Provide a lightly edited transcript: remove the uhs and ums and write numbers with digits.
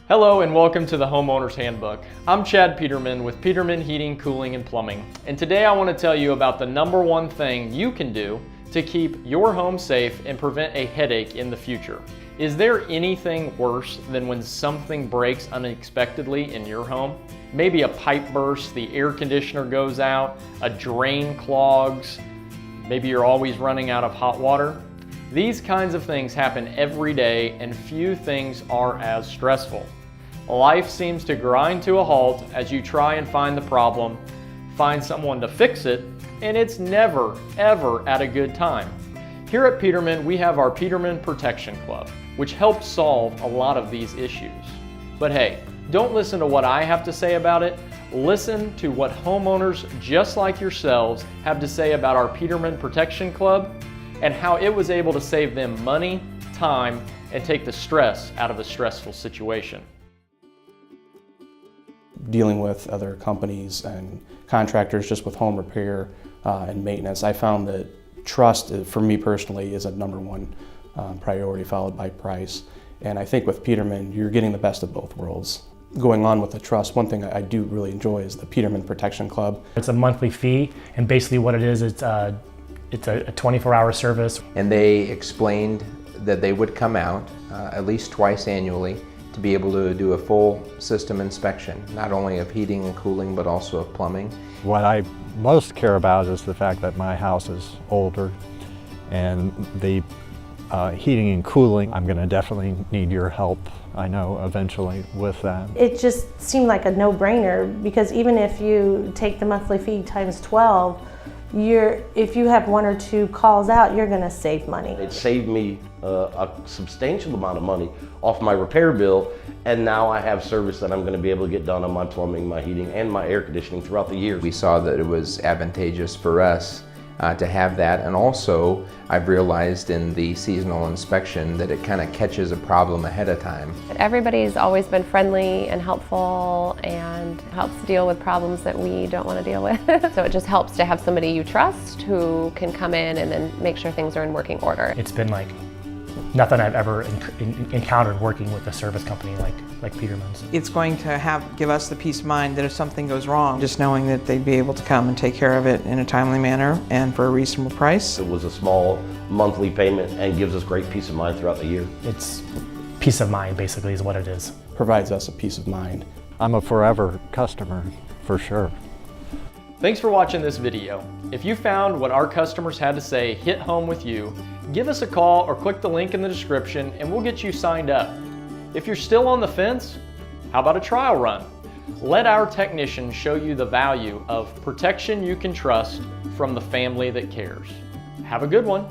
Hello and welcome to the Homeowner's Handbook. I'm Chad Peterman with Peterman Heating, Cooling, and Plumbing. And today I want to tell you about the #1 thing you can do to keep your home safe and prevent a headache in the future. Is there anything worse than when something breaks unexpectedly in your home? Maybe a pipe bursts, the air conditioner goes out, a drain clogs, maybe you're always running out of hot water. These kinds of things happen every day and few things are as stressful. Life seems to grind to a halt as you try and find the problem, find someone to fix it, and it's never, ever at a good time. Here at Peterman, we have our Peterman Protection Club, which helps solve a lot of these issues. But hey, don't listen to what I have to say about it. Listen to what homeowners just like yourselves have to say about our Peterman Protection Club and how it was able to save them money, time, and take the stress out of a stressful situation. Dealing with other companies and contractors just with home repair and maintenance, I found that trust, for me personally, is a #1 priority, followed by price. And I think with Peterman, you're getting the best of both worlds. Going on with the trust, one thing I do really enjoy is the Peterman Protection Club. It's a monthly fee, and basically what it is, it's a 24-hour service. And they explained that they would come out at least twice annually to be able to do a full system inspection, not only of heating and cooling, but also of plumbing. What I most care about is the fact that my house is older, and the heating and cooling, I'm going to definitely need your help, I know, eventually with that. It just seemed like a no-brainer, because even if you take the monthly fee times 12, if you have 1 or 2 calls out, you're going to save money. It saved me a substantial amount of money off my repair bill, and now I have service that I'm going to be able to get done on my plumbing, my heating, and my air conditioning throughout the year. We saw that it was advantageous for us to have that, and also I've realized in the seasonal inspection that it kind of catches a problem ahead of time. Everybody's always been friendly and helpful and helps deal with problems that we don't want to deal with. So it just helps to have somebody you trust who can come in and then make sure things are in working order. It's been like nothing I've ever encountered working with a service company like Peterman's. It's going to give us the peace of mind that if something goes wrong, just knowing that they'd be able to come and take care of it in a timely manner and for a reasonable price. It was a small monthly payment and gives us great peace of mind throughout the year. It's peace of mind, basically, is what it is. Provides us a peace of mind. I'm a forever customer, for sure. Thanks for watching this video. If you found what our customers had to say hit home with you, give us a call or click the link in the description and we'll get you signed up. If you're still on the fence, how about a trial run? Let our technicians show you the value of protection you can trust from the family that cares. Have a good one.